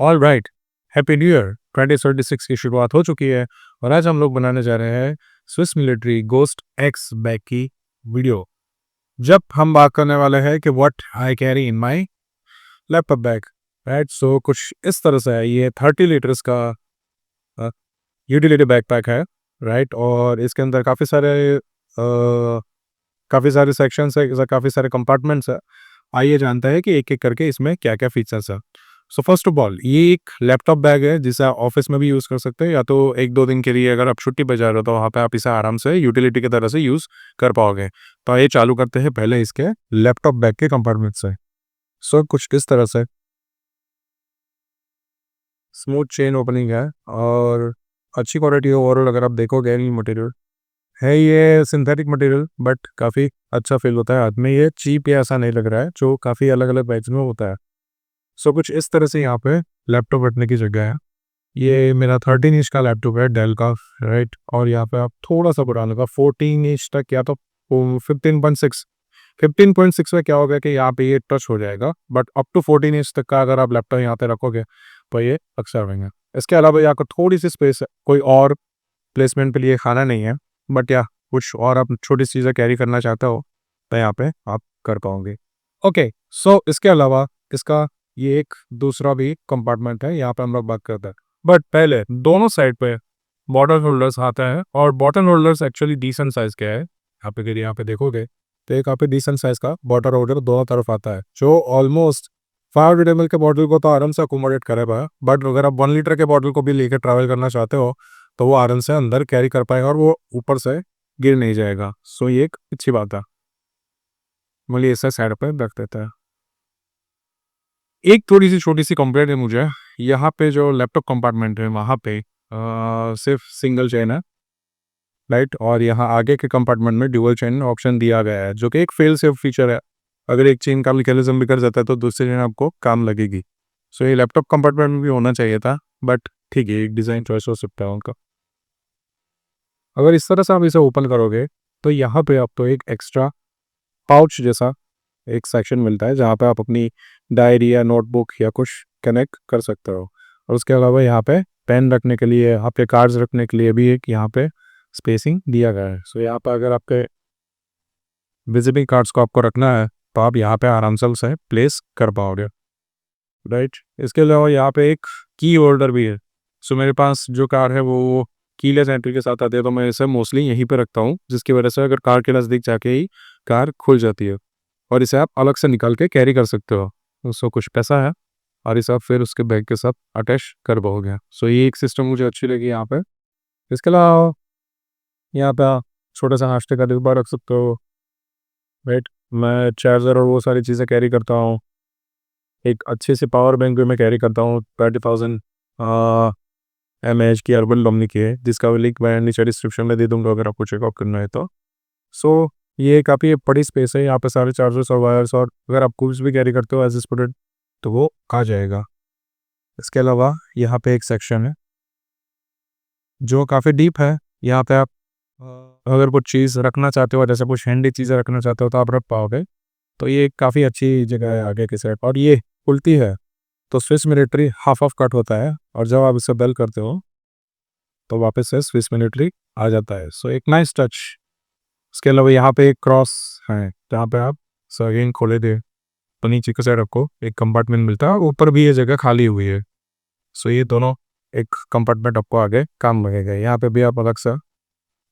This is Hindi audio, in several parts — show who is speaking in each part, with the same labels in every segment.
Speaker 1: All right, happy new year 2026 की शुरुआत हो चुकी है और आज हम लोग बनाने जा रहे हैं Swiss military ghost X bag की वीडियो। जब हम बात करने वाले हैं कि what I carry in my laptop bag, right. So कुछ इस तरह से है, ये 30 लीटर्स का यूटिलिटी बैकपैक है, राइट। और इसके अंदर काफ़ी सारे सेक्शंस है, काफ़ी सारे कंपार्टमेंट्स है। आइए जानते हैं कि एक एक करके इसमें क्या क्या फीचर्स है। सो फर्स्ट ऑफ ऑल, ये एक लैपटॉप बैग है जिसे आप ऑफिस में भी यूज़ कर सकते हैं, या तो एक दो दिन के लिए अगर आप छुट्टी पे जा रहे हो तो वहाँ पे आप इसे आराम से यूटिलिटी की तरह से यूज़ कर पाओगे। तो आइए चालू करते हैं पहले इसके लैपटॉप बैग के कंपार्टमेंट से। सो कुछ इस तरह से स्मूथ चेन ओपनिंग है और अच्छी क्वालिटी ओवरऑल। अगर आप देखोगे मटेरियल है, ये सिंथेटिक मटेरियल, बट काफ़ी अच्छा फील होता है हाथ में। ये चीप या ऐसा नहीं लग रहा है जो काफ़ी अलग अलग बैग्स में होता है। सो कुछ इस तरह से यहाँ पे लैपटॉप रखने की जगह है। ये मेरा 13 इंच का लैपटॉप है डेल का, राइट। और यहाँ पे आप थोड़ा सा पुराना का 14 इंच तक या तो 15.6, 15.6 में क्या होगा कि यहाँ पे ये टच हो जाएगा, बट अप टू 14 इंच तक का अगर आप लैपटॉप यहाँ पे रखोगे तो ये अक्सर रहेंगे। इसके अलावा यहाँ पर थोड़ी सी स्पेस है, कोई और प्लेसमेंट के लिए खाना नहीं है, बट या कुछ और आप छोटी सी चीज़ें कैरी करना चाहते हो तो यहाँ पे आप कर पाओगे। ओके, सो इसके अलावा इसका ये एक दूसरा भी कंपार्टमेंट है, यहाँ पे हम लोग बात करते हैं। बट पहले दोनों साइड पे बॉटल होल्डर्स आता है, और bottle holders actually decent size के है। यहाँ पे देखोगे तो एक यहाँ पे डिसेंट साइज का बॉटल होल्डर दोनों तरफ आता है, जो ऑलमोस्ट 500 ml के बॉटल को तो आराम से अकोमोडेट करेगा। बट अगर आप 1 लीटर के बॉटल को भी लेकर ट्रैवल करना चाहते हो तो वो आराम से अंदर कैरी कर पाएगा और वो ऊपर से गिर नहीं जाएगा। सो ये एक अच्छी बात है। मुझे इसे साइड पर रख देता है। एक थोड़ी-सी छोटी-सी कंप्लेंट है मुझे, यहाँ पे जो लैपटॉप कंपार्टमेंट है वहाँ पे सिर्फ़ सिंगल चेन है, राइट। और यहाँ आगे के कंपार्टमेंट में ड्यूअल चेन ऑप्शन दिया गया है, जो कि एक फेल सेफ फीचर है। अगर एक चेन का मैकेनिज़्म बिगड़ जाता है तो दूसरी चेन आपको काम लगेगी। सो ये लैपटॉप कंपार्टमेंट में भी होना चाहिए था, बट ठीक है, एक डिज़ाइन चॉइस हो सकता है उनका। अगर इस तरह से आप इसे ओपन करोगे तो यहाँ पे आपको एक एक्स्ट्रा पाउच जैसा एक सेक्शन मिलता है, जहाँ पे आप अपनी डायरी या नोटबुक या कुछ कनेक्ट कर सकते हो। और उसके अलावा यहाँ पे पेन रखने के लिए, आपके कार्ड्स रखने के लिए भी एक यहाँ पे स्पेसिंग दिया गया है। सो यहाँ पे अगर आपके विजिटिंग कार्ड्स को आपको रखना है तो आप यहाँ पे आराम से उसे प्लेस कर पाओगे, राइट। इसके अलावा यहाँ पे एक की होल्डर भी है। सो मेरे पास जो कार है वो कीलेस एंट्री के साथ आती है, तो मैं इसे मोस्टली यहीं पे रखता हूँ, जिसकी वजह से अगर कार के नज़दीक जाके ही कार खुल जाती है और इसे आप अलग से निकाल के कैरी कर सकते हो। सो कुछ पैसा है और इसे आप फिर उसके बैग के साथ अटैच कर पाओगे। सो ये एक सिस्टम मुझे अच्छी लगी यहाँ पे। इसके अलावा यहाँ पे आप छोटा सा नाश्ते का डिब्बा रख सकते हो, राइट। मैं चार्जर और वो सारी चीज़ें कैरी करता हूँ। एक अच्छे से पावर बैंक भी मैं कैरी करता हूँ, 20,000 mAh की अर्बन डोमनी की है, जिसका लिंक मैं नीचे डिस्क्रिप्शन में दे दूँगा अगर आपको चेकआउट करना है तो। सो ये काफ़ी बड़ी स्पेस है, यहाँ पे सारे चार्जर्स और वायर्स, और अगर आप कुछ भी कैरी करते हो एज ए स्टूडेंट तो वो आ जाएगा। इसके अलावा यहाँ पे एक सेक्शन है जो काफ़ी डीप है। यहाँ पे आप अगर कुछ चीज़ रखना चाहते हो, जैसे कुछ हैंडी चीज़ें रखना चाहते हो तो आप रख पाओगे। तो ये काफ़ी अच्छी जगह है आगे की साइड, और ये खुलती है तो Swiss military half of cut होता है, और जब आप इसे बेल करते हो तो वापस से स्विस मिलिट्री आ जाता है। सो एक नाइस टच। इसके अलावा यहाँ पे एक क्रॉस है जहाँ पे आप सगिंग खोले दे तो नीचे की साइड आपको एक कंपार्टमेंट मिलता है, ऊपर भी ये जगह खाली हुई है। सो ये दोनों एक कंपार्टमेंट आपको आगे काम लगेगा। यहाँ पे भी आप अलग से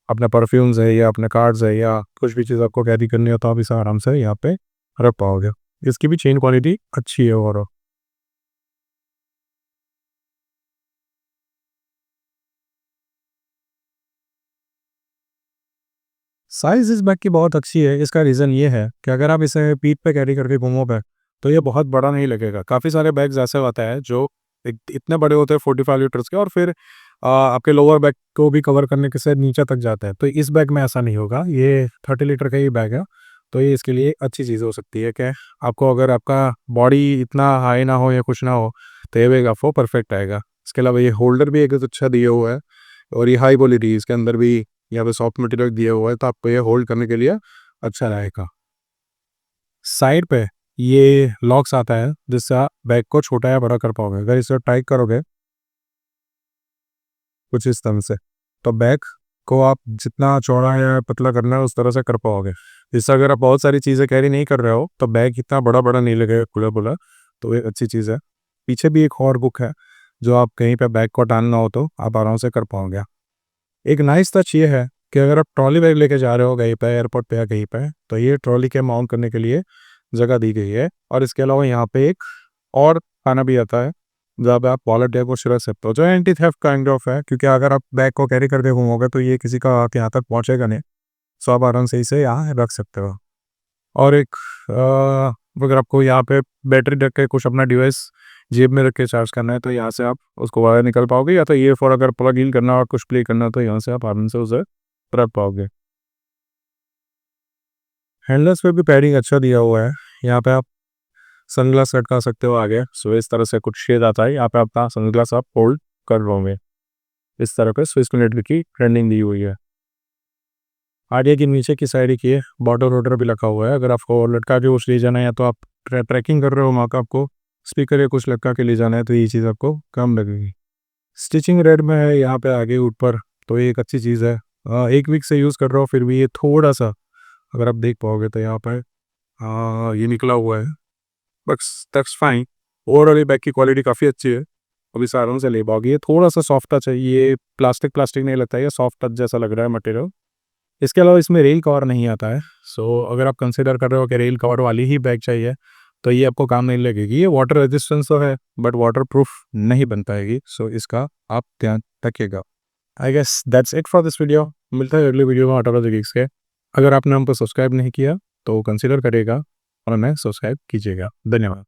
Speaker 1: अपने परफ्यूम्स है या अपने कार्ड्स है या कुछ भी चीज़ आपको कैरी करनी हो तो आप इसे आराम से यहाँ पे रख पाओगे। इसकी भी चेन क्वालिटी अच्छी है। और साइज़ इस बैग की बहुत अच्छी है। इसका रीज़न ये है कि अगर आप इसे पीठ पे कैरी करके घूमोगे तो ये बहुत बड़ा नहीं लगेगा। काफ़ी सारे बैग्स ऐसे होते हैं जो इतने बड़े होते हैं 45 लीटर्स के, और फिर आपके लोअर बैग को भी कवर करने के से नीचे तक जाते हैं। तो इस बैग में ऐसा नहीं होगा, ये 30 लीटर का ही बैग है। तो ये इसके लिए अच्छी चीज़ हो सकती है कि आपको अगर आपका बॉडी इतना हाई ना हो या कुछ ना हो तो ये बैग आपको परफेक्ट आएगा। इसके अलावा ये होल्डर भी एक अच्छा दिया हुआ है, और ये हाई क्वालिटी, इसके अंदर भी यहाँ पे सॉफ्ट मटेरियल दिया हुआ है तो आपको ये होल्ड करने के लिए अच्छा रहेगा। साइड पे ये लॉक्स आता है जिससे आप बैग को छोटा या बड़ा कर पाओगे। अगर इसे टाइट करोगे कुछ इस तरह से, तो बैग को आप जितना चौड़ा या पतला करना है उस तरह से कर पाओगे। इससे अगर आप बहुत सारी चीज़ें कैरी नहीं कर रहे हो तो बैग इतना बड़ा बड़ा नहीं लगेगा खुला खुला, तो एक अच्छी चीज़ है। पीछे भी एक और बुक है, जो आप कहीं पे बैग को टांगना हो तो आप आराम से कर पाओगे। एक नाइस टच ये है कि अगर आप ट्रॉली बैग लेके जा रहे हो कहीं पे एयरपोर्ट पे या कहीं पे, तो ये ट्रॉली के माउंट करने के लिए जगह दी गई है। और इसके अलावा यहाँ पे एक और खाना भी आता है जहाँ पे आप वॉलेट या कुछ रख सकते हो, जो एंटी थेफ्ट काइंड ऑफ है, क्योंकि अगर आप बैग को कैरी करके घूमोगे तो ये किसी का हाथ यहाँ तक पहुँचेगा नहीं। सो आप आराम से इसे यहाँ रख सकते हो। और एक अगर आपको यहाँ पे बैटरी रख के कुछ अपना डिवाइस जेब में रख के चार्ज करना है तो यहाँ से आप उसको बाहर निकल पाओगे, या तो ये फॉर अगर प्लग इन करना और कुछ प्ले करना तो यहाँ से आप आराम से उसे रख पाओगे। हैंडल्स पे भी पैडिंग अच्छा दिया हुआ है। यहाँ पे आप सनग्लास लटका सकते हो आगे, सो इस तरह से कुछ शेड आता है, यहाँ पे अपना सनग्लास आप होल्ड कर लोगे। इस तरह के स्विस मिनट की ट्रेंडिंग दी हुई है। आगे की नीचे की साइड की बॉटल वॉटर भी रखा हुआ है, अगर आपको लटका के कुछ ले जाना है या तो आप ट्रैकिंग कर रहे हो वहाँ का आपको स्पीकर या कुछ लटका के ले जाना है तो ये चीज़ आपको कम लगेगी। स्टिचिंग रेड में है यहाँ पे आगे ऊपर, तो ये एक अच्छी चीज़ है। एक वीक से यूज़ कर रहा हूँ फिर भी ये थोड़ा सा, अगर आप देख पाओगे तो यहाँ पर ये निकला हुआ है, बस दैट्स फाइन। ओवरऑल बैग की क्वालिटी काफ़ी अच्छी है, अभी से आराम से ले पाओगे। ये थोड़ा सा सॉफ्ट टच है, ये प्लास्टिक प्लास्टिक नहीं लगता है, ये सॉफ्ट टच जैसा लग रहा है मटेरियल। इसके अलावा इसमें रेल कवर नहीं आता है, सो अगर आप कंसिडर कर रहे हो कि रेल कवर वाली ही बैग चाहिए तो ये आपको काम नहीं लगेगी। ये वाटर रेजिस्टेंस तो है बट वाटर प्रूफ नहीं बन पाएगी, सो इसका आप ध्यान रखिएगा। I guess that's it for this video. मिलता है अगली वीडियो में ऑटोलॉजी गिग्स के। अगर आपने हमको सब्सक्राइब नहीं किया तो कंसिडर करिएगा और हमें सब्सक्राइब कीजिएगा। धन्यवाद।